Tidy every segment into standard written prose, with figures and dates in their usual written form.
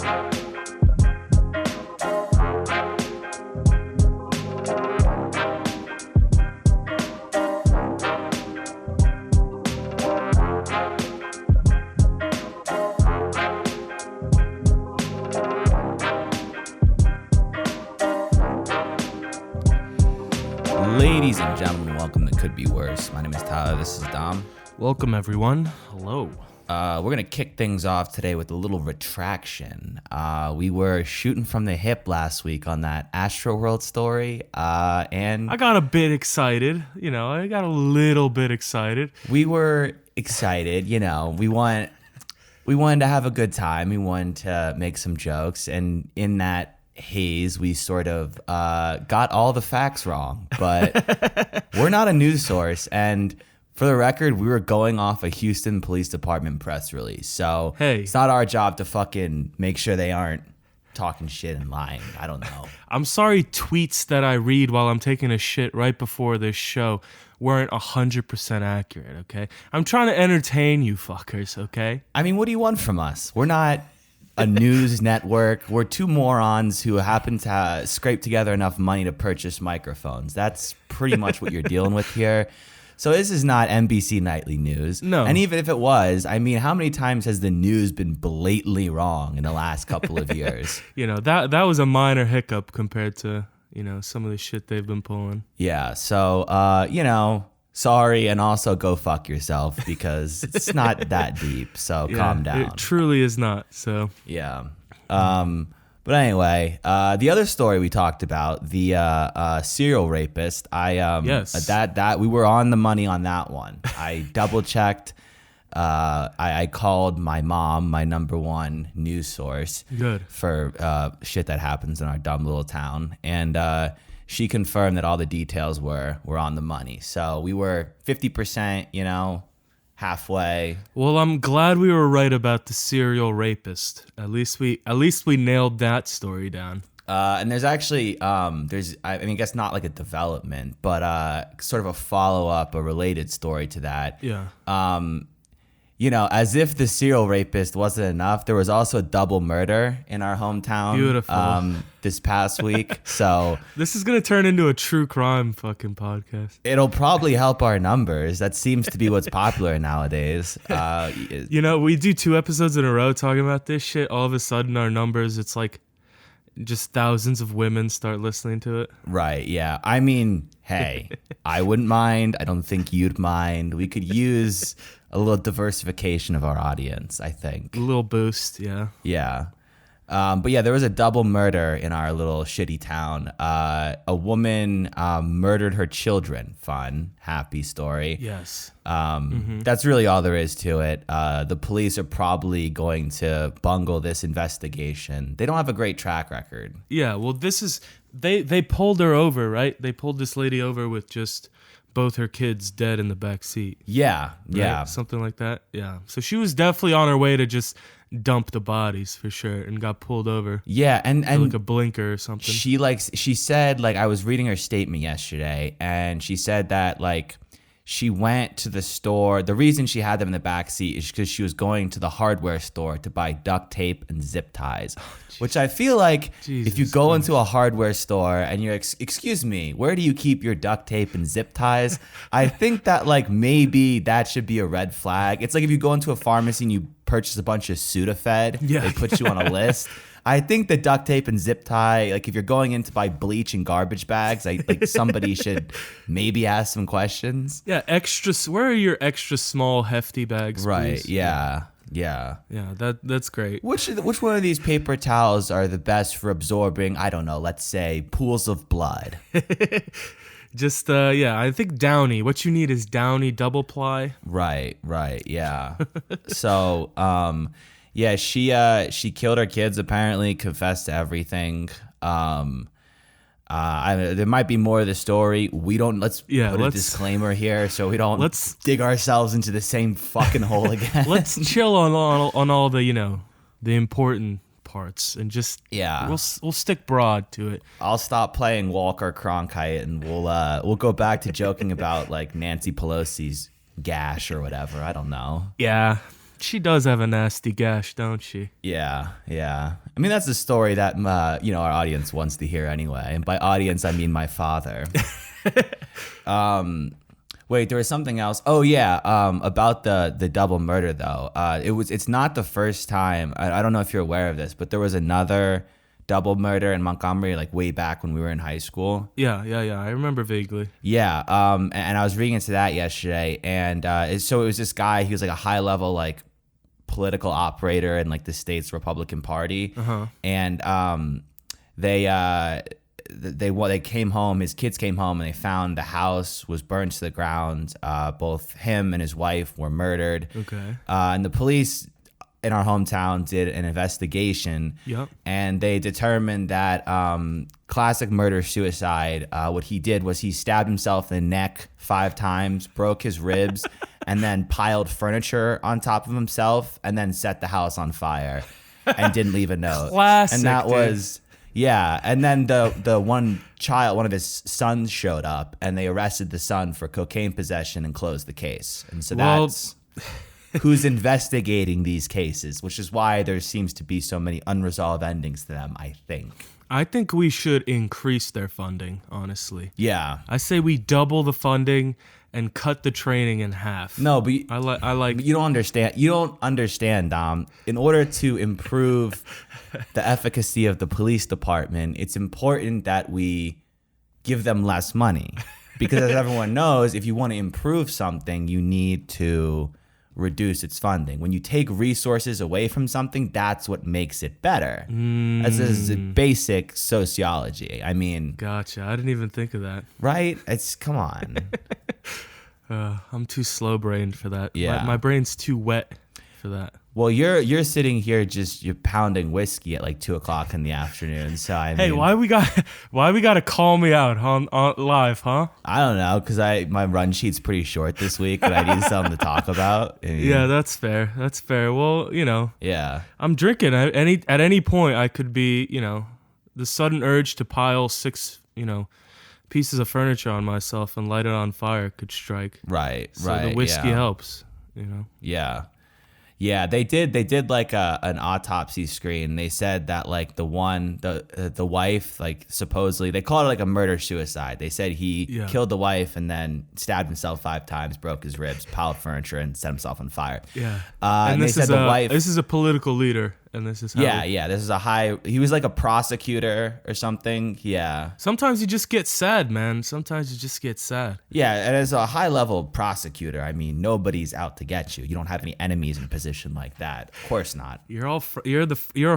Ladies and gentlemen, welcome to Could Be Worse. My name is Tyler. This is Dom. Welcome, everyone. Hello. We're going to kick things off today with a little retraction. We were shooting from the hip last week on that Astroworld story, and I got a bit excited. I got a little bit excited. we were excited. We wanted to have a good time. We wanted to make some jokes, and in that haze, we sort of got all the facts wrong. But we're not a news source, and for the record, we were going off a Houston Police Department press release. So Hey. It's not our job to fucking make sure they aren't talking shit and lying. I don't know. I'm sorry tweets that I read while I'm taking a shit right before this show weren't 100% accurate, okay? I'm trying to entertain you fuckers, okay? I mean, what do you want from us? We're not a news network. We're two morons who happen to scrape together enough money to purchase microphones. That's pretty much what you're dealing with here. So this is not NBC Nightly News. No. And even if it was, I mean, how many times has the news been blatantly wrong in the last couple of years? That was a minor hiccup compared to, some of the shit they've been pulling. Yeah. So, sorry, and also go fuck yourself because it's not that deep. So calm down. It truly is not, so. Yeah. But anyway, the other story we talked about, the serial rapist. Yes. That we were on the money on that one. I double checked. I called my mom, my number one news source, Good. for shit that happens in our dumb little town, and she confirmed that all the details were on the money. So we were 50%, halfway. Well, I'm glad we were right about the serial rapist. At least we nailed that story down. And there's actually, I guess not like a development, but sort of a follow-up, a related story to that. Yeah. As if the serial rapist wasn't enough, there was also a double murder in our hometown. Beautiful. This past week. So This is gonna turn into a true crime fucking podcast. it'll probably help our numbers. That seems to be what's popular nowadays. We do 2 episodes in a row talking about this shit. All of a sudden, our numbers, it's like just thousands of women start listening to it. Right, yeah. I mean, hey, I wouldn't mind. I don't think you'd mind. We could use a little diversification of our audience, I think. A little boost, yeah. Yeah. But yeah, there was a double murder in our little shitty town. A woman murdered her children. Fun, happy story. Yes. That's really all there is to it. The police are probably going to bungle this investigation. They don't have a great track record. Yeah, well, this is... They pulled her over, right? They pulled this lady over with just both her kids dead in the back seat. Yeah, yeah. Right? Something like that. Yeah. So she was definitely on her way to just dump the bodies for sure and got pulled over. Yeah, and like a blinker or something. She said, I was reading her statement yesterday, and she said that she went to the store. The reason she had them in the back seat is because she was going to the hardware store to buy duct tape and zip ties, which I feel like if you go into a hardware store and you're, excuse me, where do you keep your duct tape and zip ties? I think that maybe that should be a red flag. It's like if you go into a pharmacy and you purchase a bunch of Sudafed, they put you on a list. I think the duct tape and zip tie, if you're going in to buy bleach and garbage bags, somebody should maybe ask some questions. Yeah, where are your extra small hefty bags, right, please? Yeah. Yeah, that's great. Which one of these paper towels are the best for absorbing, I don't know, let's say pools of blood? Just, I think Downy. What you need is Downy double ply. Right, yeah. So, yeah, she killed her kids, apparently, confessed to everything. There might be more of the story. Let's put a disclaimer here so we don't dig ourselves into the same fucking hole again. Let's chill on all the, the important parts and just we'll stick broad to it. I'll stop playing Walker Cronkite and we'll go back to joking about Nancy Pelosi's gash or whatever. I don't know. Yeah. She does have a nasty gash, don't she? Yeah. I mean, that's a story that our audience wants to hear anyway. And by audience, I mean my father. Wait, there was something else. Oh yeah, about the double murder though. It's not the first time. I don't know if you're aware of this, but there was another double murder in Montgomery, like way back when we were in high school. Yeah. I remember vaguely. Yeah. And I was reading into that yesterday, and so it was this guy. He was like a high level like political operator in like the state's Republican Party, and they came home. His kids came home, and they found the house was burned to the ground. Both him and his wife were murdered. Okay. And the police in our hometown did an investigation. Yep. And they determined that classic murder suicide. What he did was he stabbed himself in the neck 5 times, broke his ribs, and then piled furniture on top of himself, and then set the house on fire, and didn't leave a note. Classic. And that dude. was. Yeah, and then the one of his sons showed up, and they arrested the son for cocaine possession and closed the case. And so that's who's investigating these cases, which is why there seems to be so many unresolved endings to them, I think. I think we should increase their funding, honestly. Yeah. I say we double the funding and cut the training in half. No, but I like you don't understand. You don't understand, Dom. In order to improve the efficacy of the police department, it's important that we give them less money. Because as everyone knows, if you want to improve something, you need to reduce its funding. When you take resources away from something, that's what makes it better. That's basic sociology. I mean, Gotcha. I didn't even think of that. right? Come on. I'm too slow-brained for that. Yeah. My brain's too wet for that. Well, you're sitting here you're pounding whiskey at like 2:00 in the afternoon. So I Hey, mean, why we got to call me out on live, huh? I don't know, because my run sheet's pretty short this week, and I need something to talk about. I mean, Yeah, that's fair. That's fair. Well, yeah, I'm drinking. At any point, I could be, the sudden urge to pile 6, pieces of furniture on myself and light it on fire could strike. right. So the whiskey helps, Yeah. Yeah, they did like an autopsy screen. They said that like the wife, like supposedly they called it like a murder suicide. They said he killed the wife and then stabbed himself 5 times, broke his ribs, piled furniture, and set himself on fire. Yeah. And they said the wife. This is a political leader, and this is how. Yeah. This is he was like a prosecutor or something. Yeah. Sometimes you just get sad, man. Sometimes you just get sad. Yeah, and as a high level prosecutor, I mean, nobody's out to get you. You don't have any enemies in a position like that. Of course not. You're a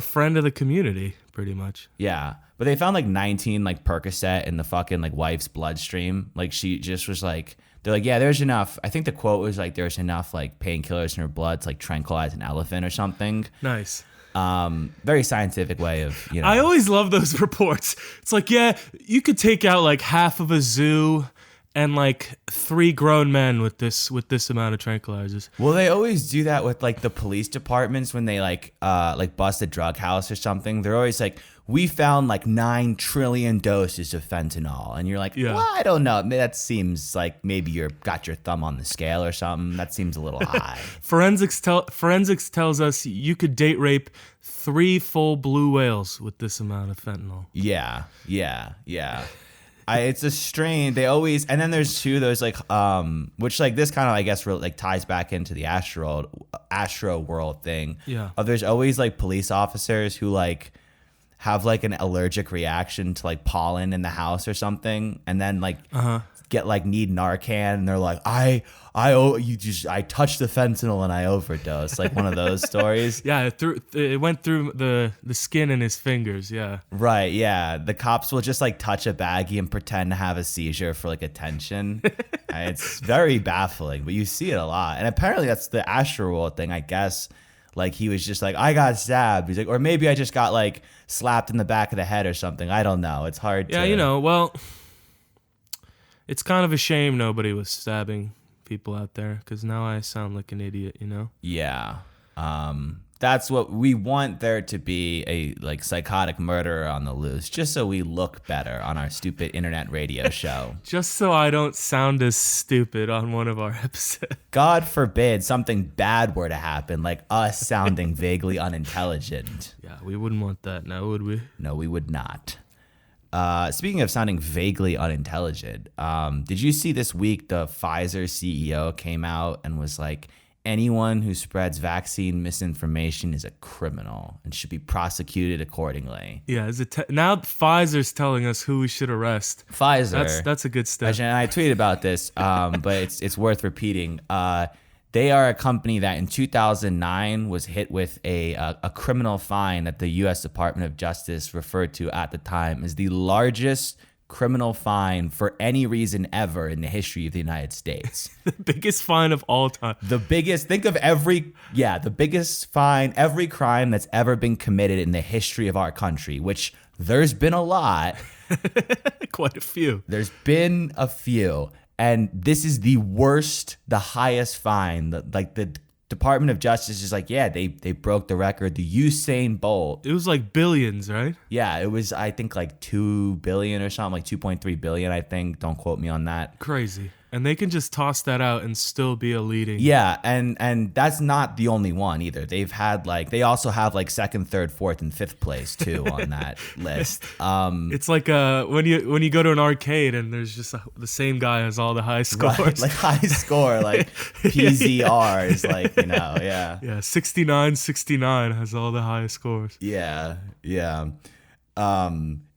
friend of the community, pretty much. Yeah, but they found like 19 like Percocet in the fucking like wife's bloodstream. Like she just was like, they're like, yeah, there's enough. I think the quote was like, there's enough like painkillers in her blood to like tranquilize an elephant or something. Nice. Very scientific way of, I always love those reports. It's like, yeah, you could take out like half of a zoo and like 3 grown men with this amount of tranquilizers. Well, they always do that with like the police departments when they like bust a drug house or something. They're always like, we found like 9 trillion doses of fentanyl, and you're like, Yeah. well, I don't know. That seems like maybe got your thumb on the scale or something. That seems a little high. Forensics tells us you could date rape 3 full blue whales with this amount of fentanyl. Yeah. It's a strain. They always, and then there's those like which like this kind of I guess really like ties back into the Astroworld thing. Yeah. There's always like police officers who like have like an allergic reaction to like pollen in the house or something, and then like get like need Narcan, and they're like, I touched the fentanyl and I overdosed, like one of those stories. Yeah, it went through the skin in his fingers. Yeah. Right, yeah. The cops will just like touch a baggie and pretend to have a seizure for like attention. It's very baffling, but you see it a lot. And apparently that's the Astroworld thing, I guess. Like he was just like, I got stabbed. He's like, or maybe I just got like slapped in the back of the head or something. I don't know. It's hard to. Yeah, well, it's kind of a shame nobody was stabbing people out there, because now I sound like an idiot, Yeah. That's what we want there to be, a like psychotic murderer on the loose, just so we look better on our stupid internet radio show. Just so I don't sound as stupid on one of our episodes. God forbid something bad were to happen, like us sounding vaguely unintelligent. Yeah, we wouldn't want that now, would we? No, we would not. Speaking of sounding vaguely unintelligent, did you see this week the Pfizer CEO came out and was like, anyone who spreads vaccine misinformation is a criminal and should be prosecuted accordingly. Yeah, now Pfizer's telling us who we should arrest. Pfizer. That's a good step. Actually, and I tweeted about this, but it's worth repeating. They are a company that in 2009 was hit with a criminal fine that the U.S. Department of Justice referred to at the time as the largest criminal fine for any reason ever in the history of the United States. The biggest fine of all time. The biggest, think of the biggest fine, every crime that's ever been committed in the history of our country, which there's been a lot. Quite a few. There's been a few. And this is the worst, the highest fine. The Department of Justice is like, yeah, they broke the record. The Usain Bolt. It was like billions, right? Yeah, it was, I think, like 2 billion or something, like 2.3 billion, I think. Don't quote me on that. Crazy. And they can just toss that out and still be a leading. Yeah, and that's not the only one either. They also have like second, third, fourth, and fifth place too on that list. It's like when you go to an arcade and there's just the same guy has all the high scores. Right, like high score, like PZR is like, yeah. Yeah, 69 has all the highest scores. Yeah.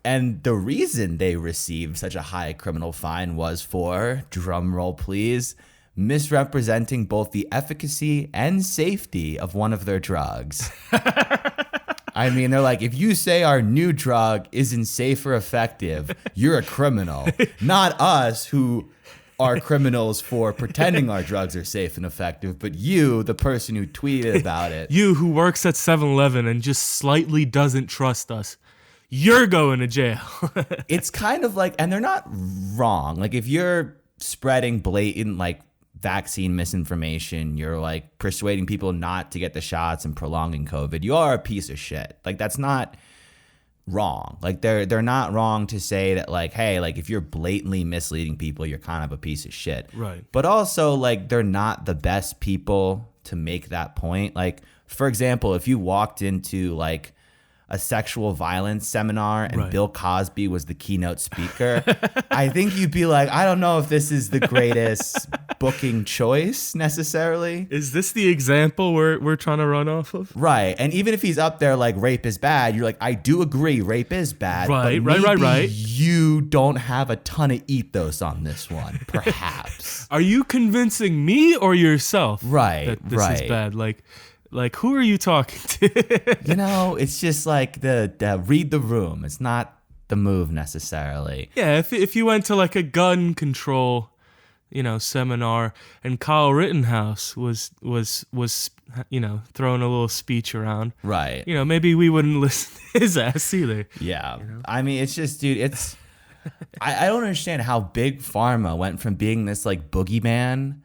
And the reason they received such a high criminal fine was for, drum roll please, misrepresenting both the efficacy and safety of one of their drugs. I mean, they're like, if you say our new drug isn't safe or effective, you're a criminal. Not us who are criminals for pretending our drugs are safe and effective, but you, the person who tweeted about it. You who works at 7-Eleven and just slightly doesn't trust us. You're going to jail. It's kind of like, and they're not wrong. Like if you're spreading blatant like vaccine misinformation, you're like persuading people not to get the shots and prolonging COVID, you are a piece of shit. Like that's not wrong. Like they're not wrong to say that like, hey, like if you're blatantly misleading people, you're kind of a piece of shit. Right. But also like they're not the best people to make that point. Like for example, if you walked into like a sexual violence seminar and right. Bill Cosby was the keynote speaker, I think you'd be like, I don't know if this is the greatest booking choice necessarily. Is this the example we're trying to run off of? Right. And even if he's up there like rape is bad, you're like, I do agree rape is bad. Right, but right. You don't have a ton of ethos on this one, perhaps. Are you convincing me or yourself that this is bad? Like, who are you talking to? It's just like the read the room. It's not the move necessarily. Yeah, if you went to like a gun control, seminar and Kyle Rittenhouse was throwing a little speech around. Right. Maybe we wouldn't listen to his ass either. Yeah. I mean, it's just, dude, it's I don't understand how big pharma went from being this like boogeyman,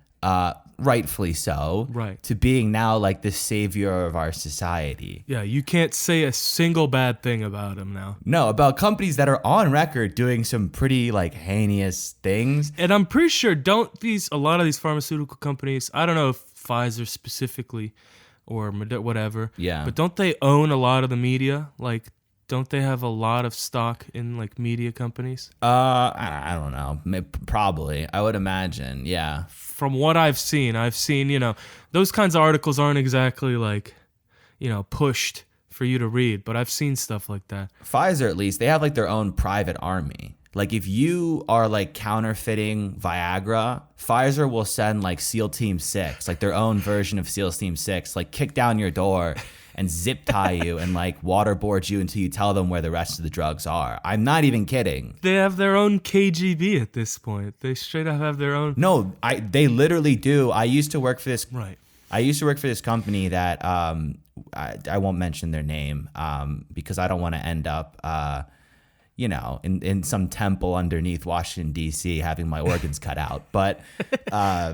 rightfully so, right, to being now like the savior of our society. Yeah, you can't say a single bad thing about him now. No, about companies that are on record doing some pretty like heinous things. And I'm pretty sure a lot of these pharmaceutical companies, I don't know if Pfizer specifically or whatever, yeah, but don't they own a lot of the media? Like, don't they have a lot of stock in like media companies? I don't know. Probably. I would imagine. Yeah. From what I've seen, those kinds of articles aren't exactly like, pushed for you to read, but I've seen stuff like that. Pfizer, at least, they have like their own private army. Like if you are like counterfeiting Viagra, Pfizer will send like SEAL Team 6, like their own version of SEAL Team 6, like kick down your door and zip tie you and like waterboard you until you tell them where the rest of the drugs are. I'm not even kidding. They have their own KGB at this point. They straight up have their own. No, they literally do. I used to work for this. Right. I used to work for this company that I won't mention their name because I don't want to end up in some temple underneath Washington D.C. having my organs cut out. But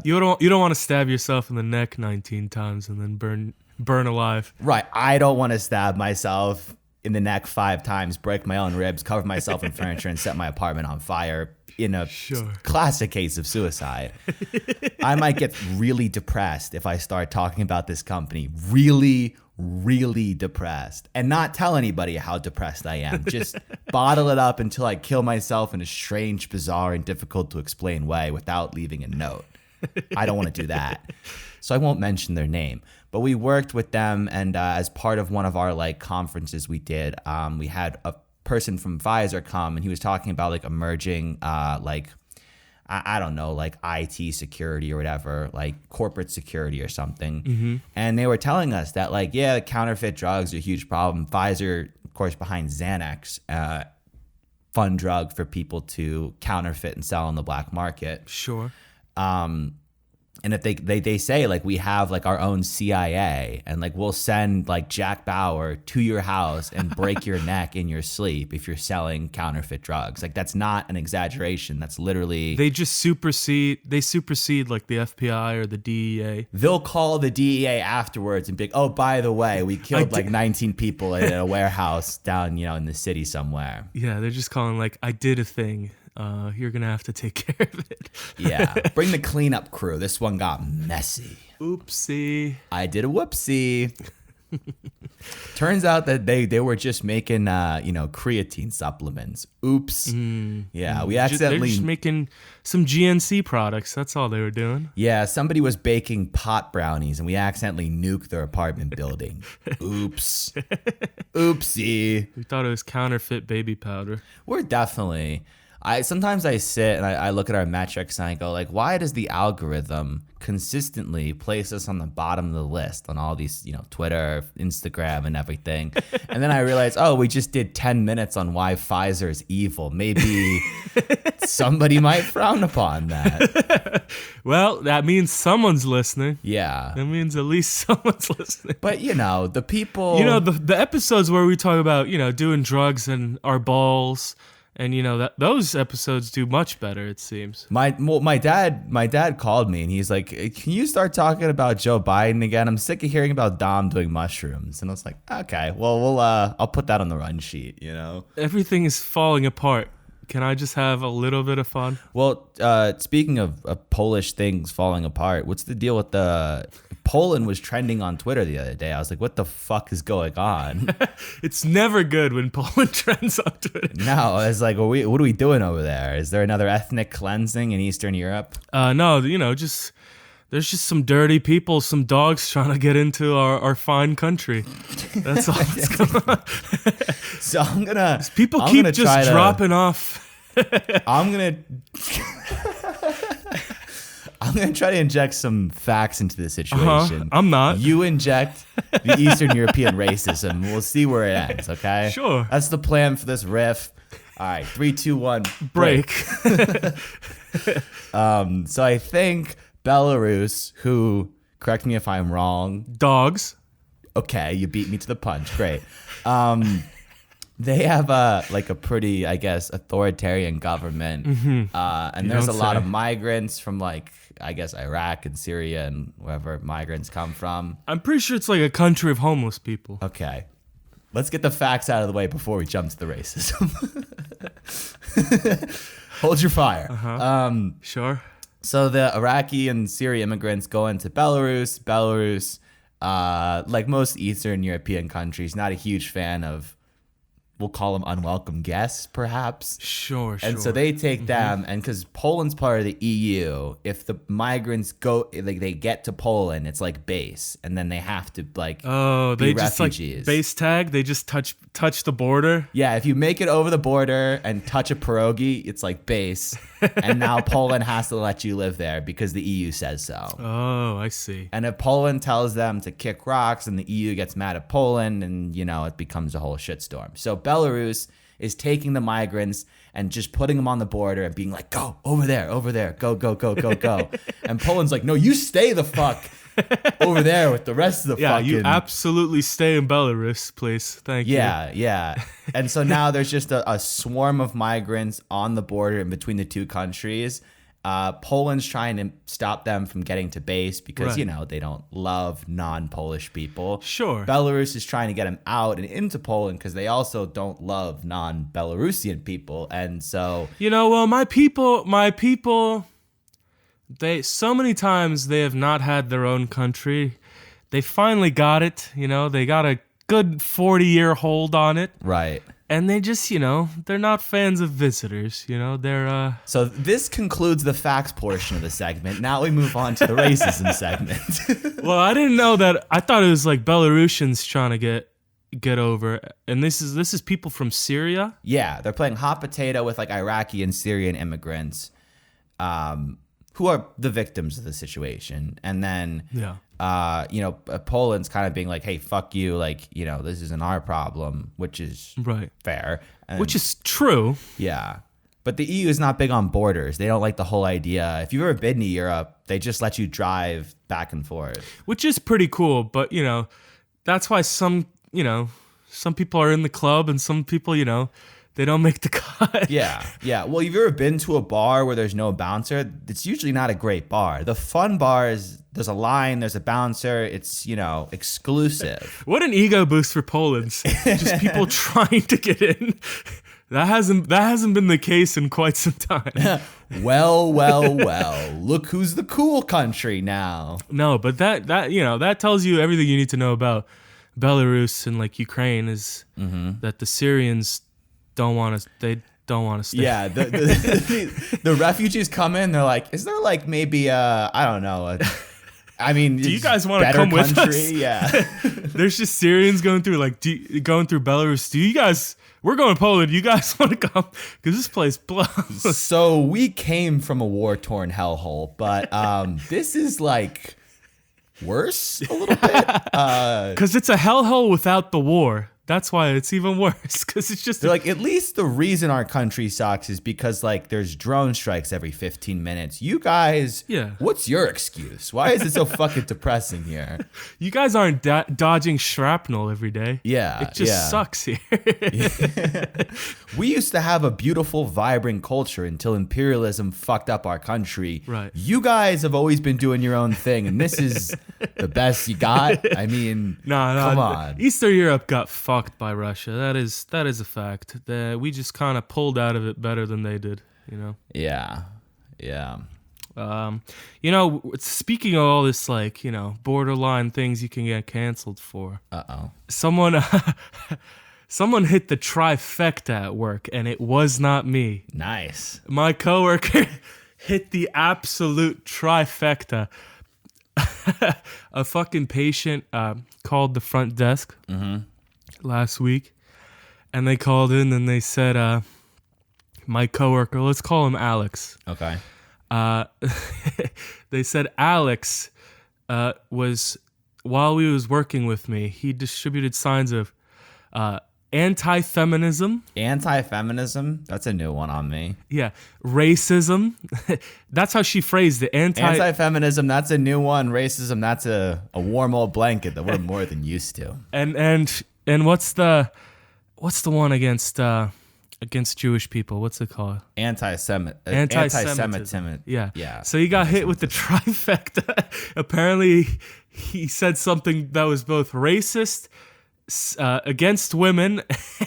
you don't want to stab yourself in the neck 19 times and then burn burn alive. Right. I don't want to stab myself in the neck 5 times, break my own ribs, cover myself in furniture, and set my apartment on fire in a classic case of suicide. I might get really depressed if I start talking about this company. Really, really depressed. And not tell anybody how depressed I am. Just bottle it up until I kill myself in a strange, bizarre, and difficult to explain way without leaving a note. I don't want to do that. So I won't mention their name. But we worked with them, and as part of one of our like conferences we did, we had a person from Pfizer come, and he was talking about like emerging like I don't know, like IT security or whatever, like corporate security or something. And they were telling us that like, yeah, counterfeit drugs are a huge problem. Pfizer, of course, behind Xanax, fun drug for people to counterfeit and sell on the black market. Sure. And if they say like we have like our own CIA and like we'll send like Jack Bauer to your house and break your neck in your sleep if you're selling counterfeit drugs. Like that's not an exaggeration. That's literally They supersede like the FBI or the DEA. They'll call the DEA afterwards and be like, oh, by the way, we killed like 19 people in a warehouse down, in the city somewhere. Yeah, they're just calling like, I did a thing. You're going to have to take care of it. Yeah. Bring the cleanup crew. This one got messy. Oopsie. I did a whoopsie. Turns out that they were just making, creatine supplements. Oops. Yeah, we accidentally... They're just making some GNC products. That's all they were doing. Yeah, somebody was baking pot brownies, and we accidentally nuked their apartment building. Oops. Oopsie. We thought it was counterfeit baby powder. We're definitely... Sometimes I sit and I look at our metrics and I go like, why does the algorithm consistently place us on the bottom of the list on all these, Twitter, Instagram and everything? And then I realize, we just did 10 minutes on why Pfizer is evil. Maybe somebody might frown upon that. Well, that means someone's listening. Yeah. That means at least someone's listening. But, the people... the episodes where we talk about, doing drugs and our balls... And those episodes do much better, it seems. My dad called me and he's like, "Can you start talking about Joe Biden again? I'm sick of hearing about Dom doing mushrooms." And I was like, "Okay, well, I'll put that on the run sheet." Everything is falling apart. Can I just have a little bit of fun? Well, speaking of Polish things falling apart, what's the deal with Poland was trending on Twitter the other day. I was like, what the fuck is going on? It's never good when Poland trends on Twitter. No, I was like, what are we doing over there? Is there another ethnic cleansing in Eastern Europe? No, there's just some dirty people, some dogs trying to get into our fine country. That's all that's going on. So I'm gonna... People keep just dropping off. I'm gonna try to inject some facts into the situation. I'm not. You inject the Eastern European racism. We'll see where it ends, okay? Sure. That's the plan for this riff. All right, 3, 2, 1, break. So I think Belarus, who, correct me if I'm wrong. Dogs. Okay, you beat me to the punch. Great. They have a pretty, I guess, authoritarian government. And there's a lot of migrants from Iraq and Syria and wherever migrants come from. I'm pretty sure it's like a country of homeless people. Okay. Let's get the facts out of the way before we jump to the racism. Hold your fire. Sure. So the Iraqi and Syria immigrants go into Belarus. Belarus, like most Eastern European countries, not a huge fan of, we'll call them unwelcome guests, perhaps. Sure. And so they take them, and because Poland's part of the EU, if the migrants go, they get to Poland, it's like base, and then they have to be they just refugees. Base tag. They just touch the border. Yeah, if you make it over the border and touch a pierogi, it's like base, and now Poland has to let you live there because the EU says so. Oh, I see. And if Poland tells them to kick rocks, and the EU gets mad at Poland, and it becomes a whole shitstorm. So Belarus is taking the migrants and just putting them on the border and being like, go over there, go. And Poland's like, no, you stay the fuck over there with the rest of the fucking... Yeah, you absolutely stay in Belarus, please. Thank you. Yeah. And so now there's just a swarm of migrants on the border in between the two countries. Poland's trying to stop them from getting to base because, Right. you know, they don't love non-Polish people. Sure. Belarus is trying to get them out and into Poland because they also don't love non-Belarusian people. And so, You know, well, my people, they so many times they have not had their own country. They finally got it. You know, they got a good 40-year hold on it. right. And they just, you know, they're not fans of visitors. You know, they're So this concludes the facts portion of the segment. Now we move on to the racism segment. Well, I didn't know that. I thought it was like Belarusians trying to get over. And this is people from Syria. Yeah, they're playing hot potato with like Iraqi and Syrian immigrants, who are the victims of the situation. And then, you know, Poland's kind of being like, hey, fuck you. Like, you know, this isn't our problem, which is Right. fair. And, Which is true. yeah. But the EU is not big on borders. They don't like the whole idea. If you've ever been to Europe, they just let you drive back and forth. Which is pretty cool. But, you know, that's why some people are in the club and some people, you know, they don't make the cut. Yeah, yeah. Well, you've ever been to a bar where there's no bouncer? It's usually not a great bar. The fun bar is there's a line, there's a bouncer. It's, you know, exclusive. What an ego boost for Poland. Just people trying to get in. That hasn't been the case in quite some time. Well. Look who's the cool country now. No, but that you know, that tells you everything you need to know about Belarus and like Ukraine is that the Syrians don't want to stay. Yeah, the refugees come in. They're like, is there like maybe I don't know. I mean, Do you guys want to come with us? Yeah. There's just Syrians going through going through Belarus. We're going to Poland. You guys want to come? Because this place blows. So we came from a war-torn hellhole, but this is like worse a little bit. Because it's a hellhole without the war. That's why it's even worse. Because it's just They're like, at least the reason our country sucks is because like there's drone strikes every 15 minutes. You guys, Yeah. What's your excuse? Why is it so fucking depressing here? you guys aren't dodging shrapnel every day. Yeah, It just yeah. sucks here. We used to have a beautiful, vibrant culture until imperialism fucked up our country. Right. You guys have always been doing your own thing, and this is the best you got. I mean, No, come on. Eastern Europe got fucked by Russia. That is a fact. We just kind of pulled out of it better than they did. You know. Yeah. You know, speaking of all this, like, you know, borderline things you can get canceled for. Uh-oh. Someone hit the trifecta at work, and it was not me. Nice. My coworker hit the absolute trifecta. A fucking patient called the front desk last week, and they called in and they said, my coworker, let's call him Alex. Okay. They said Alex was, while he was working with me, he distributed signs of anti-feminism. Anti-feminism? That's a new one on me. Yeah, racism. That's how she phrased it. Anti-feminism, that's a new one. Racism, that's a warm old blanket that we're more than used to. And what's the one against Jewish people? What's it called? Anti-Semitism. Yeah. Yeah. So he got hit with the trifecta. Apparently, he said something that was both racist, against women,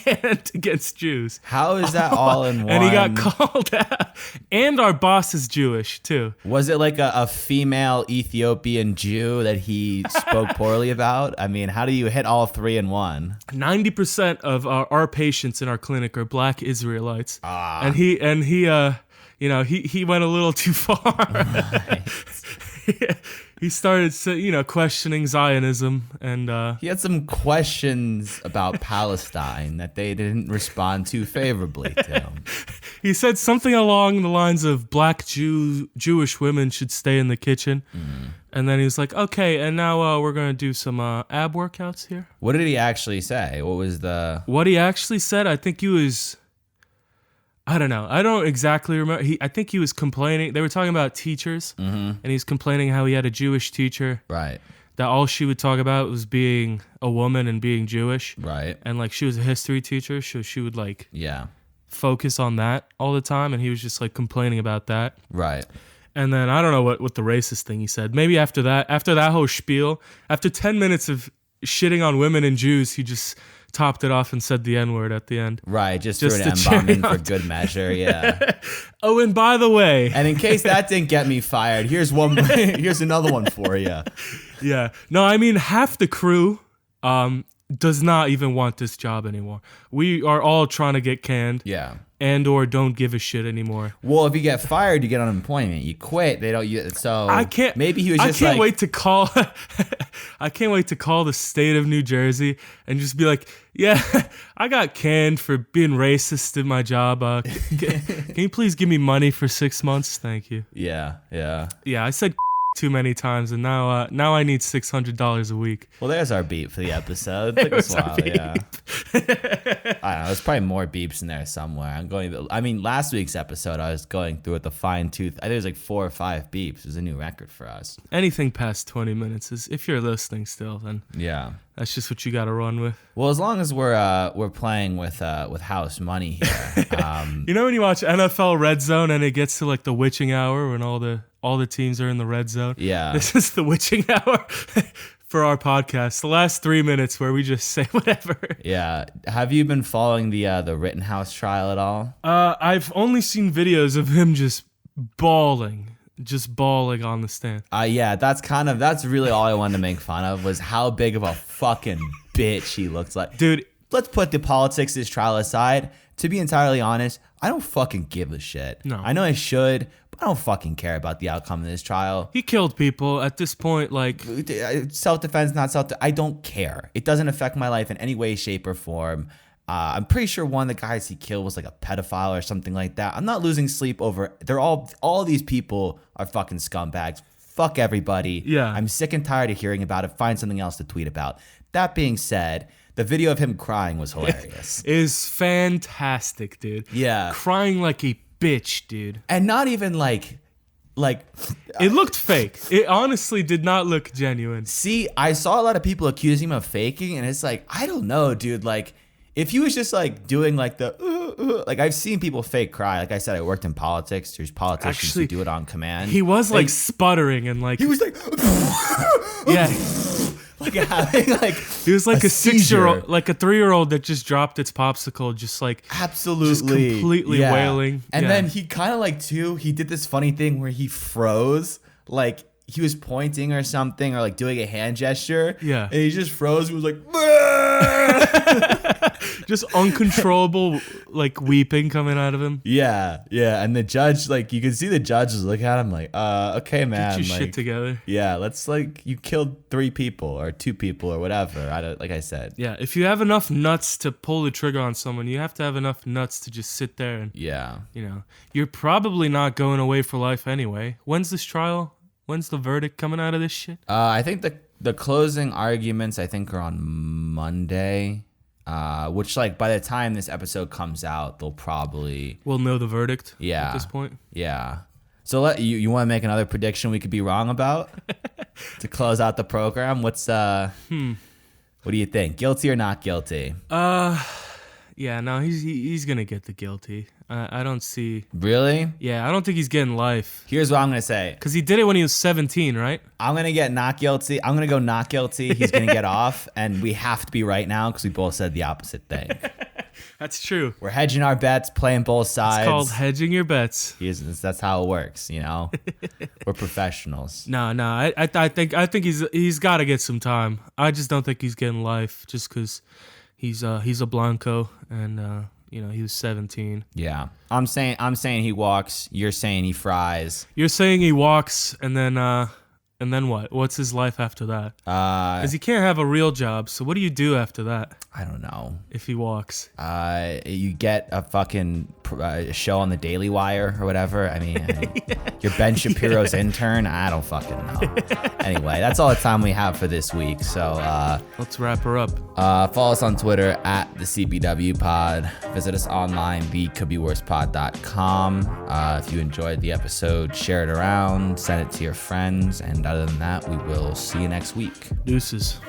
and against Jews. How is that all in one? And he got called out. And our boss is Jewish, too. Was it like a female Ethiopian Jew that he spoke poorly about? I mean, how do you hit all three in one? 90% of our patients in our clinic are black Israelites. And he you know, he went a little too far. Right. He started, you know, questioning Zionism, and He had some questions about Palestine that they didn't respond too favorably to. he said something along the lines of black Jewish women should stay in the kitchen. And then he was like, okay, and now we're going to do some ab workouts here. What did he actually say? What he actually said, I think he was... I don't know. I don't exactly remember. I think he was complaining. They were talking about teachers, and he's complaining how he had a Jewish teacher. Right. That all she would talk about was being a woman and being Jewish. Right. And like she was a history teacher, so she would like Yeah. focus on that all the time, and he was just like complaining about that. Right. And then I don't know what the racist thing he said. Maybe after that whole spiel, after 10 minutes of shitting on women and Jews, he just topped it off and said the N-word at the end. Right, just threw an M-bomb in for good measure, yeah. Oh, and by the way... And in case that didn't get me fired, here's another one for you. Yeah. No, I mean, half the crew does not even want this job anymore. We are all trying to get canned. Yeah. And or don't give a shit anymore. Well, if you get fired, you get unemployment. You quit, they don't. So I can't. Maybe he was just. I can't wait to call. I can't wait to call the state of New Jersey and just be like, "Yeah, I got canned for being racist in my job. Can you please give me money for 6 months? Thank you." Yeah. Yeah, I said too many times, and now I need $600 a week. Well, there's our beep for the episode. It took us a while, yeah. I don't know. There's probably more beeps in there somewhere. Last week's episode, I was going through with the fine tooth. I think it was like 4 or 5 beeps. It was a new record for us. Anything past 20 minutes is, if you're listening still, then yeah, that's just what you got to run with. Well, as long as we're playing with house money here. You know when you watch NFL Red Zone and it gets to like the witching hour when all the teams are in the red zone? Yeah. This is the witching hour for our podcast. The last 3 minutes where we just say whatever. Yeah. Have you been following the Rittenhouse trial at all? I've only seen videos of him just bawling on the stand. Yeah, that's really all I wanted to make fun of was how big of a fucking bitch he looks like. Dude, let's put the politics of this trial aside. To be entirely honest, I don't fucking give a shit. No. I know I should, but I don't fucking care about the outcome of this trial. He killed people at this point, like... Self-defense, not self-defense. I don't care. It doesn't affect my life in any way, shape, or form. I'm pretty sure one of the guys he killed was like a pedophile or something like that. I'm not losing sleep over... All these people are fucking scumbags. Fuck everybody. Yeah. I'm sick and tired of hearing about it. Find something else to tweet about. That being said... The video of him crying was hilarious. Is fantastic, dude. Yeah. Crying like a bitch, dude. And not even like it looked fake. It honestly did not look genuine. See, I saw a lot of people accusing him of faking, and it's like, I don't know, dude. Like, if he was just like doing like the like I've seen people fake cry. Like I said, I worked in politics. There's politicians who do it on command. He was like sputtering and like he was like yeah. Like having like he was like a 6-year-old, like a 3-year-old that just dropped its popsicle, just like absolutely, just completely wailing. And then he kind of like he did this funny thing where he froze, like he was pointing or something or like doing a hand gesture. Yeah, and he just froze. He was like, just uncontrollable like weeping coming out of him. Yeah, and the judge, like you can see the judge is looking at him like, okay, man, get your like, shit together. Yeah, let's like you killed 3 people or 2 people or whatever. Like I said. Yeah, if you have enough nuts to pull the trigger on someone, you have to have enough nuts to just sit there and you're probably not going away for life anyway. When's this trial? When's the verdict coming out of this shit? I think the closing arguments are on Monday. Which like by the time this episode comes out, we'll know the verdict. Yeah. At this point. Yeah. So you want to make another prediction we could be wrong about to close out the program? What do you think? Guilty or not guilty? Yeah, no, he's gonna get the guilty. I don't see. Really? Yeah, I don't think he's getting life. Here's what I'm gonna say. Because he did it when he was 17, right? I'm gonna get not guilty. I'm gonna go not guilty. He's gonna get off, and we have to be right now because we both said the opposite thing. That's true. We're hedging our bets, playing both sides. It's called hedging your bets. That's how it works, you know. We're professionals. No. I think he's got to get some time. I just don't think he's getting life just because he's a Blanco and he was 17. Yeah, I'm saying he walks. You're saying he fries. You're saying he walks and then what? What's his life after that? Because he can't have a real job. So what do you do after that? I don't know. If he walks, you get a fucking show on the Daily Wire or whatever. I mean, you're Ben Shapiro's intern. I don't fucking know. Anyway, that's all the time we have for this week. So let's wrap her up. Follow us on Twitter at the CBW Pod. Visit us online, thecouldbeworspod.com. If you enjoyed the episode, share it around, send it to your friends, and other than that, we will see you next week. Deuces.